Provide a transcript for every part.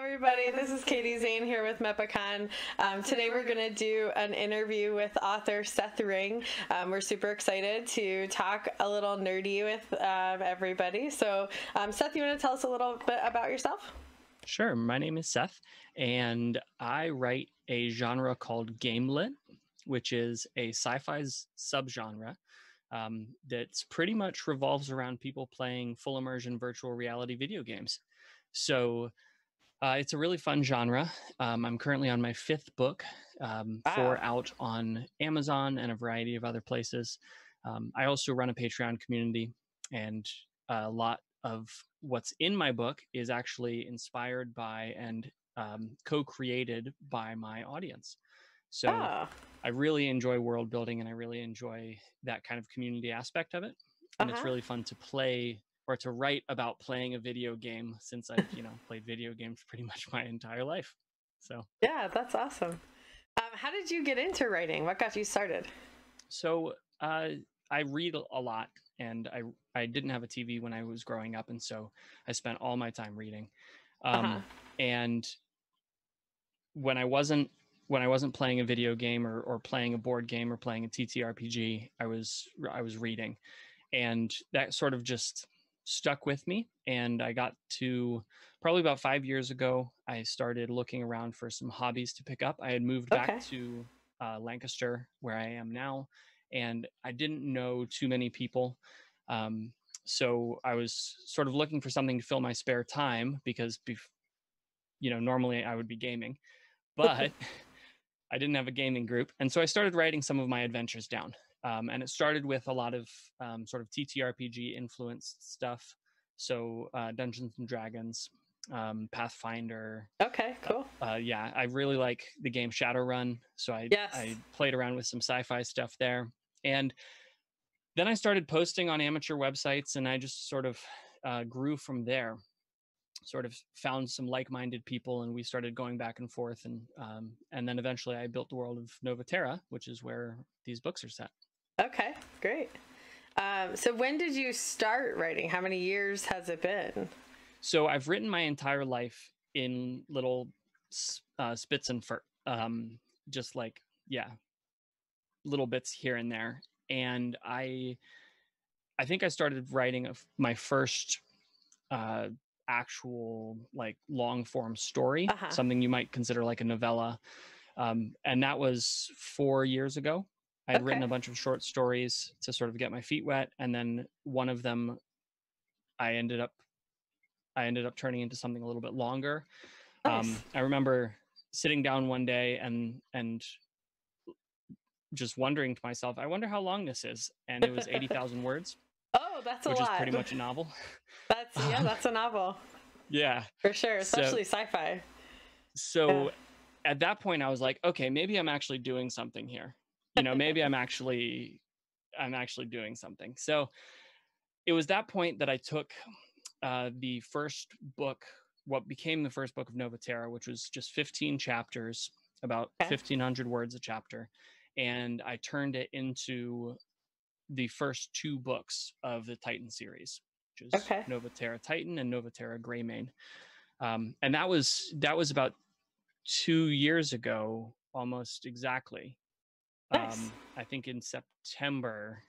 everybody. This is Katie Zane here with MEPACon. Today we're going to do an interview with author Seth Ring. We're super excited to talk a little nerdy with everybody. So Seth, you want to tell us a little bit about yourself? Sure. My name is Seth, and I write a genre called Gamelit, which is a sci-fi subgenre that's pretty much revolves around people playing full immersion virtual reality video games. So it's a really fun genre. I'm currently on my 5th book, 4 out on Amazon and a variety of other places. I also run a Patreon community, and a lot of what's in my book is actually inspired by and co-created by my audience. So I really enjoy world building, and I really enjoy that kind of community aspect of it. And it's really fun to play or to write about playing a video game, since I've, played video games pretty much my entire life. So yeah, that's awesome. How did you get into writing? What got you started? So I read a lot, and I didn't have a TV when I was growing up, and so I spent all my time reading. And when I wasn't playing a video game or playing a board game or playing a TTRPG, I was reading, and that sort of just stuck with me. And I got to probably about 5 years ago, I started looking around for some hobbies to pick up. I had moved back to Lancaster, where I am now, and I didn't know too many people. So I was sort of looking for something to fill my spare time, because normally I would be gaming, but I didn't have a gaming group. And so I started writing some of my adventures down. And it started with a lot of sort of TTRPG influenced stuff. So Dungeons and Dragons, Pathfinder. Okay, cool. Yeah, I really like the game Shadowrun. So I played around with some sci-fi stuff there. And then I started posting on amateur websites, and I just sort of grew from there. Sort of found some like-minded people, and we started going back and forth. And then eventually I built the world of Novaterra, which is where these books are set. Okay, great. So when did you start writing? How many years has it been? So I've written my entire life in little spits and just like, little bits here and there. And I think I started writing my first actual like long form story, something you might consider like a novella. And that was 4 years ago. I had written a bunch of short stories to sort of get my feet wet, and then one of them I ended up turning into something a little bit longer. Nice. I remember sitting down one day and just wondering to myself, I wonder how long this is, and it was 80,000 words. Oh, that's a lot. Which is pretty much a novel. That's a novel. Yeah, for sure, especially sci-fi. So at that point, I was like, okay, maybe I'm actually doing something here. Maybe I'm actually doing something. So it was that point that I took the first book, what became the first book of Novaterra, which was just 15 chapters, about 1,500 words a chapter, and I turned it into the first 2 books of the Titan series, which is Novaterra Titan and Novaterra Greymane. And that was about 2 years ago, almost exactly. Nice. I think in September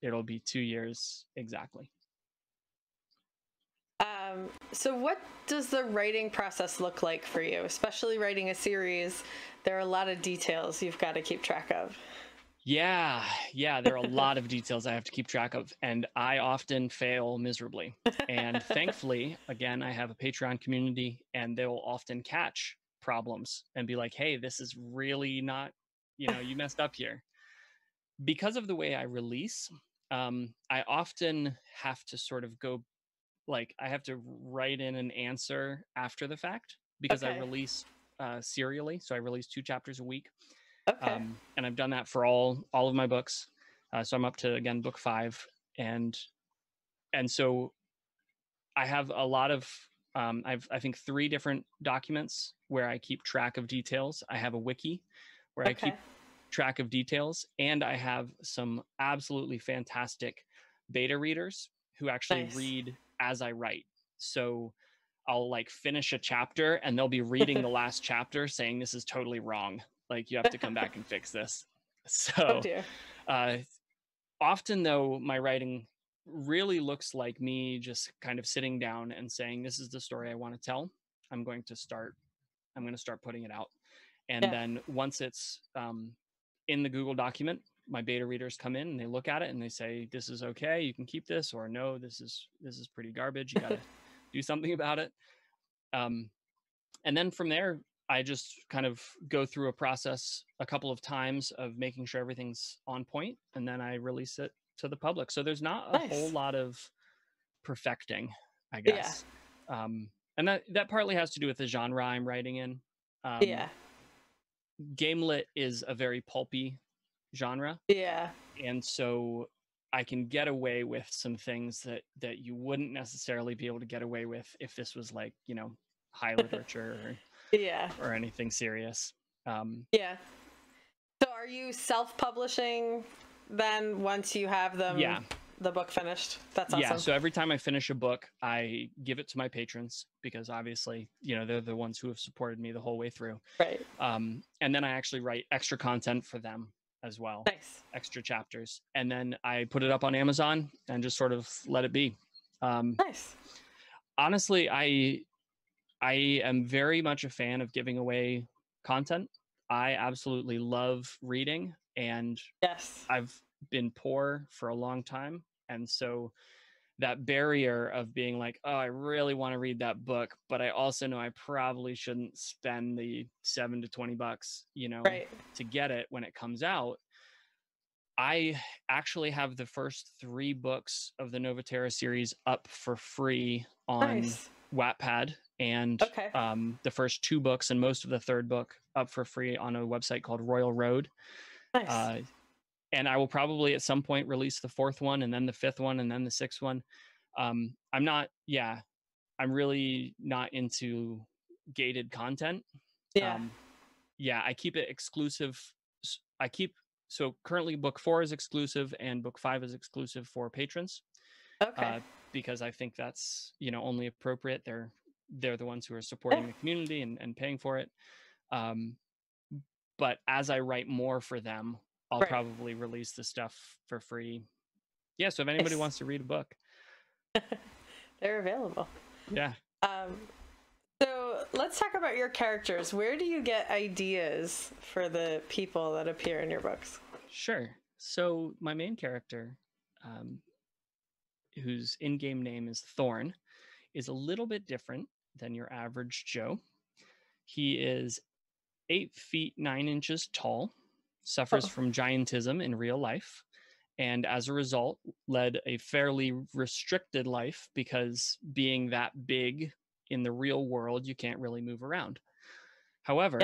it'll be 2 years exactly. So what does the writing process look like for you? Especially writing a series, there are a lot of details you've got to keep track of. Yeah, there are a lot of details I have to keep track of, and I often fail miserably. And thankfully, again, I have a Patreon community, and they'll often catch problems and be like, hey, this is really not, you messed up here. Because of the way I release, I often have to sort of go, like, I have to write in an answer after the fact, because I release serially. So I release 2 chapters a week. And I've done that for all of my books. So I'm up to, again, book 5. And so I have a lot of, I think 3 different documents where I keep track of details. I have a wiki where I keep track of details, and I have some absolutely fantastic beta readers who actually read as I write. So I'll like finish a chapter and they'll be reading the last chapter saying this is totally wrong. Like you have to come back and fix this. So Oh dear. Often though, my writing really looks like me just kind of sitting down and saying, this is the story I want to tell. I'm going to start putting it out. And then once it's in the Google document, my beta readers come in and they look at it and they say, this is okay, you can keep this, or no, this is pretty garbage, you got to do something about it. And then from there, I just kind of go through a process a couple of times of making sure everything's on point, and then I release it to the public. So there's not a whole lot of perfecting, I guess. And that partly has to do with the genre I'm writing in. Game lit is a very pulpy genre. And so I can get away with some things that you wouldn't necessarily be able to get away with if this was like, you know, high literature or anything serious. So are you self-publishing then once you have the book finished? That's awesome. So every time I finish a book, I give it to my patrons because obviously, you know, they're the ones who have supported me the whole way through. Right. And then I actually write extra content for them as well. Nice. Extra chapters. And then I put it up on Amazon and just sort of let it be. Nice. Honestly, I am very much a fan of giving away content. I absolutely love reading, and I've been poor for a long time. And so that barrier of being like, oh, I really want to read that book, but I also know I probably shouldn't spend the $7 to $20, you know, to get it when it comes out. I actually have the first 3 books of the Novaterra series up for free on Wattpad, and the first 2 books and most of the 3rd book up for free on a website called Royal Road. And I will probably at some point release the 4th one, and then the 5th one, and then the 6th one. I'm really not into gated content. I keep it exclusive. So currently book 4 is exclusive and book 5 is exclusive for patrons. Because I think that's, you know, only appropriate. They're the ones who are supporting the community and paying for it. But as I write more for them, I'll probably release the stuff for free. So if anybody wants to read a book, they're available. So let's talk about your characters. Where do you get ideas for the people that appear in your books? Sure. So my main character, whose in-game name is Thorn, is a little bit different than your average Joe. He is 8 feet 9 inches tall, suffers from giantism in real life, and as a result led a fairly restricted life because being that big in the real world, you can't really move around. However,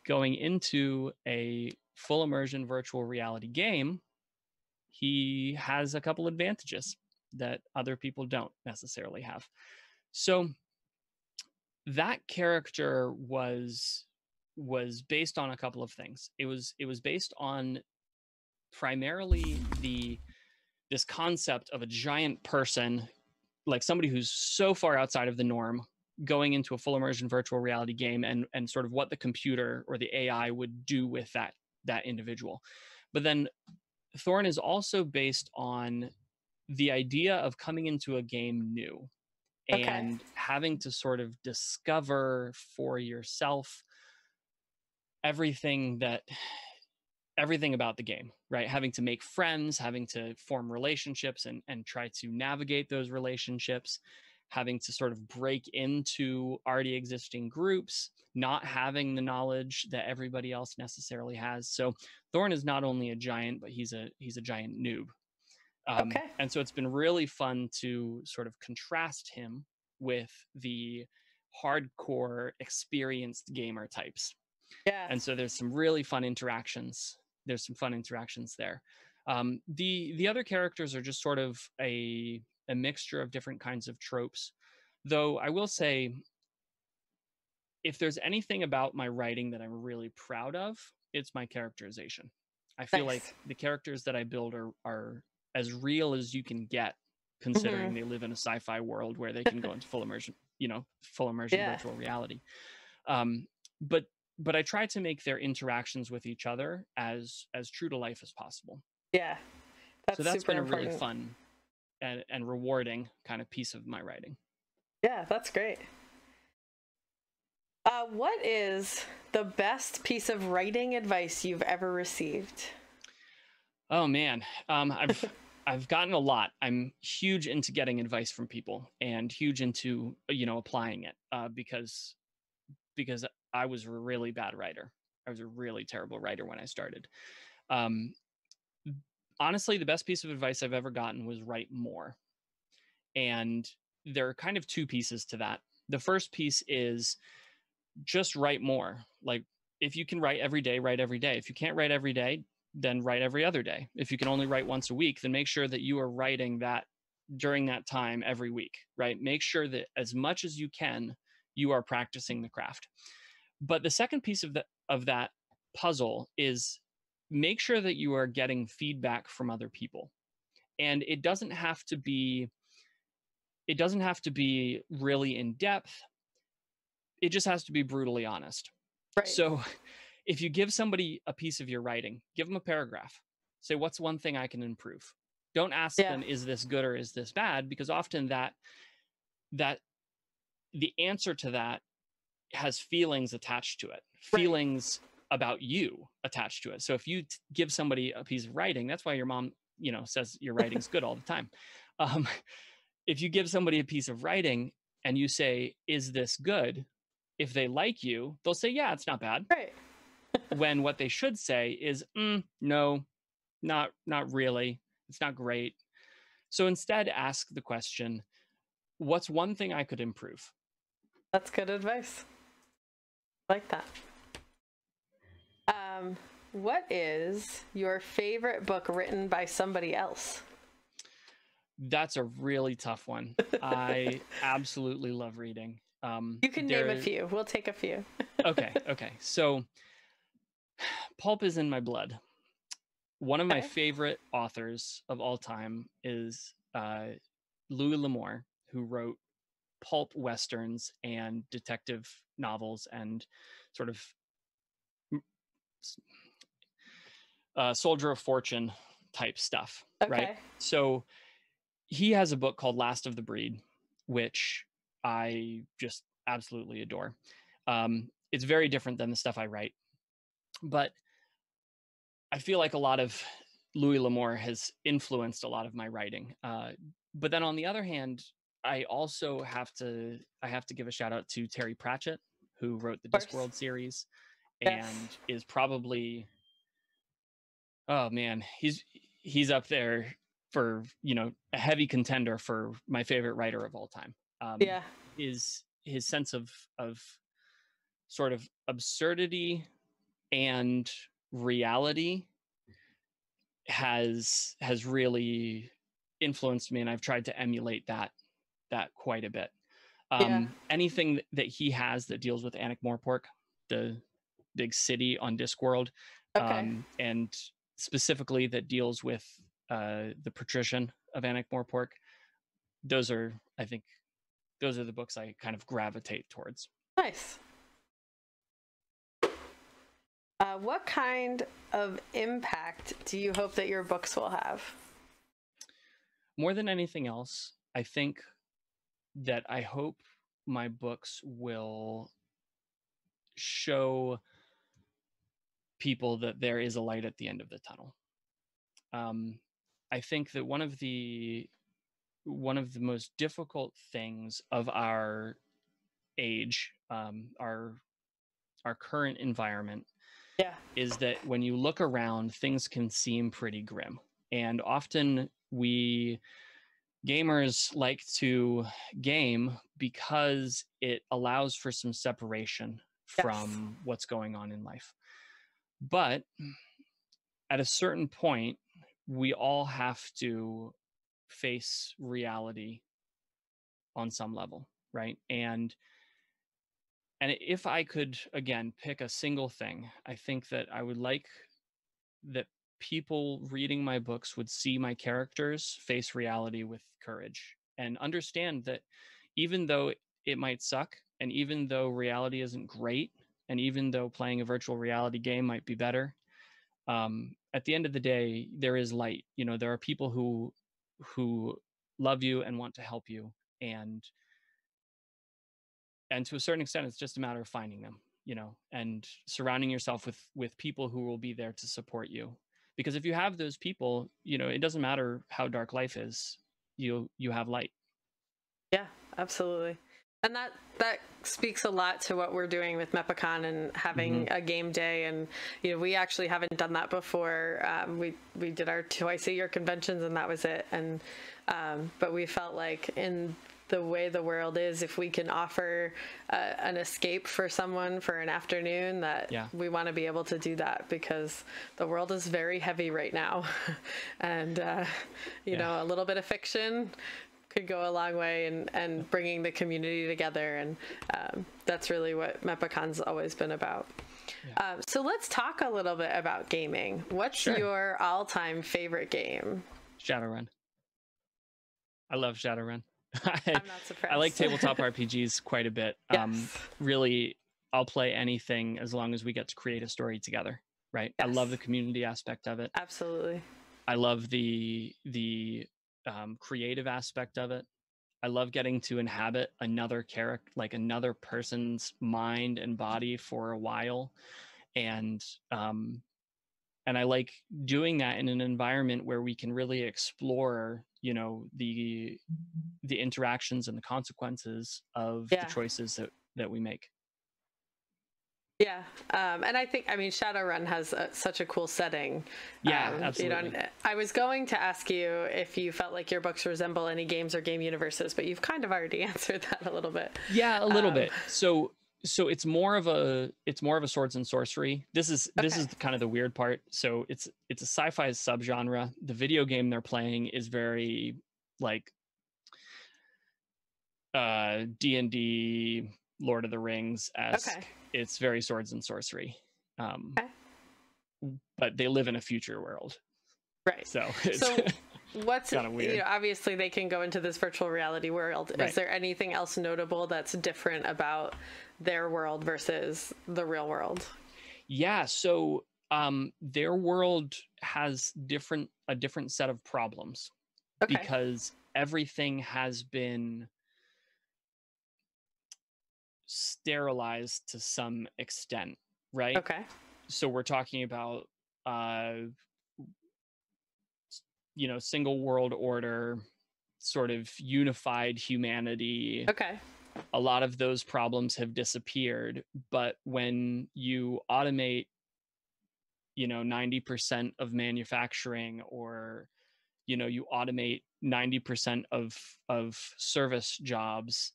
going into a full immersion virtual reality game, he has a couple advantages that other people don't necessarily have. So that character was based on a couple of things. It was based on primarily this concept of a giant person, like somebody who's so far outside of the norm, going into a full immersion virtual reality game and sort of what the computer or the AI would do with that individual. But then Thorn is also based on the idea of coming into a game new and having to sort of discover for yourself everything about the game, right? Having to make friends, having to form relationships and try to navigate those relationships, having to sort of break into already existing groups, not having the knowledge that everybody else necessarily has. So Thorn is not only a giant, but he's a giant noob. And so it's been really fun to sort of contrast him with the hardcore experienced gamer types. And so there's some really fun interactions. There's some fun interactions there. The other characters are just sort of a mixture of different kinds of tropes. Though I will say, if there's anything about my writing that I'm really proud of, it's my characterization. I feel like the characters that I build are as real as you can get, considering they live in a sci-fi world where they can go into full immersion. full immersion virtual reality. But I try to make their interactions with each other as true to life as possible. Yeah, so that's been a really fun and rewarding kind of piece of my writing. Yeah, that's great. What is the best piece of writing advice you've ever received? Oh man, I've gotten a lot. I'm huge into getting advice from people and huge into applying it because I was a really bad writer. I was a really terrible writer when I started. Honestly, the best piece of advice I've ever gotten was write more. And there are kind of two pieces to that. The first piece is just write more. Like, if you can write every day, write every day. If you can't write every day, then write every other day. If you can only write once a week, then make sure that you are writing that during that time every week, right? Make sure that as much as you can, you are practicing the craft. But the second piece of that puzzle is make sure that you are getting feedback from other people. And it doesn't have to be really in depth. It just has to be brutally honest. Right. So if you give somebody a piece of your writing, give them a paragraph. Say, what's one thing I can improve? Don't ask them, is this good or is this bad? Because often that the answer to that has feelings attached to it, feelings about you attached to it. So if you give somebody a piece of writing, that's why your mom, says your writing's good all the time. If you give somebody a piece of writing and you say, is this good? If they like you, they'll say, yeah, it's not bad. Right. When what they should say is, no, not really. It's not great. So instead, ask the question, what's one thing I could improve? That's good advice. I like that. What is your favorite book written by somebody else? That's a really tough one. I absolutely love reading. You can name a few. We'll take a few. Okay. So pulp is in my blood. One of my favorite authors of all time is Louis L'Amour, who wrote pulp westerns and detective novels and sort of soldier of fortune type stuff, right? So he has a book called Last of the Breed, which I just absolutely adore. It's very different than the stuff I write, but I feel like a lot of Louis L'Amour has influenced a lot of my writing. But then on the other hand, I also have to give a shout out to Terry Pratchett, who wrote the Discworld series and is probably, oh man, he's up there for, a heavy contender for my favorite writer of all time. Is his sense of sort of absurdity and reality has really influenced me, and I've tried to emulate that quite a bit. Anything that he has that deals with Ankh-Morpork, the big city on Discworld, and specifically that deals with the patrician of Ankh-Morpork, I think those are the books I kind of gravitate towards. Nice. What kind of impact do you hope that your books will have? More than anything else, I think that I hope my books will show people that there is a light at the end of the tunnel. I think that one of the most difficult things of our age, our current environment, is that when you look around, things can seem pretty grim. And often we gamers like to game because it allows for some separation from what's going on in life. But at a certain point, we all have to face reality on some level, right? And if I could, again, pick a single thing, I think that I would like that people reading my books would see my characters face reality with courage and understand that even though it might suck, and even though reality isn't great, and even though playing a virtual reality game might be better, at the end of the day, there is light. There are people who love you and want to help you, and to a certain extent, it's just a matter of finding them, and surrounding yourself with people who will be there to support you. Because if you have those people, it doesn't matter how dark life is, you have light. Yeah, absolutely. And that speaks a lot to what we're doing with MepaCon and having a game day. And we actually haven't done that before. We did our twice a year conventions, and that was it. And but we felt like, in the way the world is, if we can offer an escape for someone for an afternoon, that we want to be able to do that, because the world is very heavy right now. And a little bit of fiction could go a long way, and bringing the community together. And that's really what MepaCon's always been about. So let's talk a little bit about gaming. What's your all-time favorite game? Shadowrun. I love Shadowrun. I'm not surprised. I like tabletop RPGs quite a bit. Yes. Really, I'll play anything as long as we get to create a story together, right? Yes. I love the community aspect of it. Absolutely. I love the creative aspect of it. I love getting to inhabit another character, like another person's mind and body for a while. And I like doing that in an environment where we can really explore, the interactions and the consequences of the choices that we make. Yeah. And I think, Shadowrun has such a cool setting. Yeah, absolutely. I was going to ask you if you felt like your books resemble any games or game universes, but you've kind of already answered that a little bit. Yeah, a little bit. So it's more of a swords and sorcery. This is kind of the weird part. So it's a sci-fi subgenre. The video game they're playing is very like D&D, Lord of the Rings-esque. Okay. It's very swords and sorcery. But they live in a future world. Right. So what's kind of weird. Obviously they can go into this virtual reality world. Right. Is there anything else notable that's different about their world versus the real world? Yeah. So their world has a different set of problems. Okay. Because everything has been sterilized to some extent, right? Okay. So we're talking about single world order, sort of unified humanity. Okay. A lot of those problems have disappeared, but when you automate 90% of manufacturing, or you automate 90% of service jobs,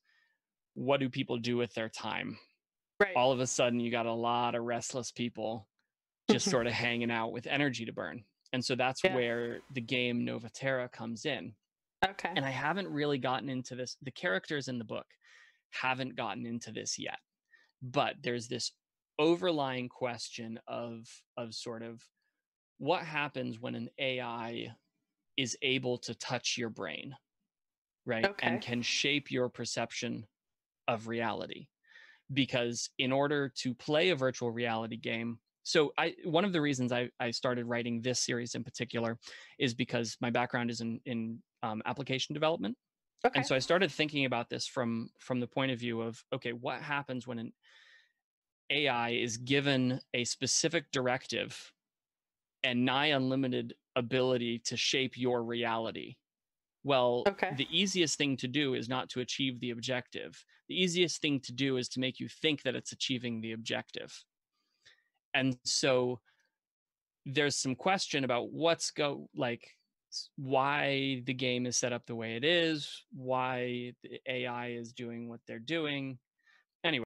what do people do with their time? Right. All of a sudden, you got a lot of restless people just sort of hanging out with energy to burn. And so that's where the game Nova Terra comes in. Okay. And I haven't really gotten into this. The characters in the book haven't gotten into this yet. But there's this overlying question of sort of what happens when an AI is able to touch your brain, right? Okay. And can shape your perception of reality. Because in order to play a virtual reality game, so one of the reasons I started writing this series in particular is because my background is in application development. Okay. And so I started thinking about this from the point of view of, okay, what happens when an AI is given a specific directive and nigh unlimited ability to shape your reality? Well, the easiest thing to do is not to achieve the objective. The easiest thing to do is to make you think that it's achieving the objective. And so there's some question about why the game is set up the way it is, why the AI is doing what they're doing.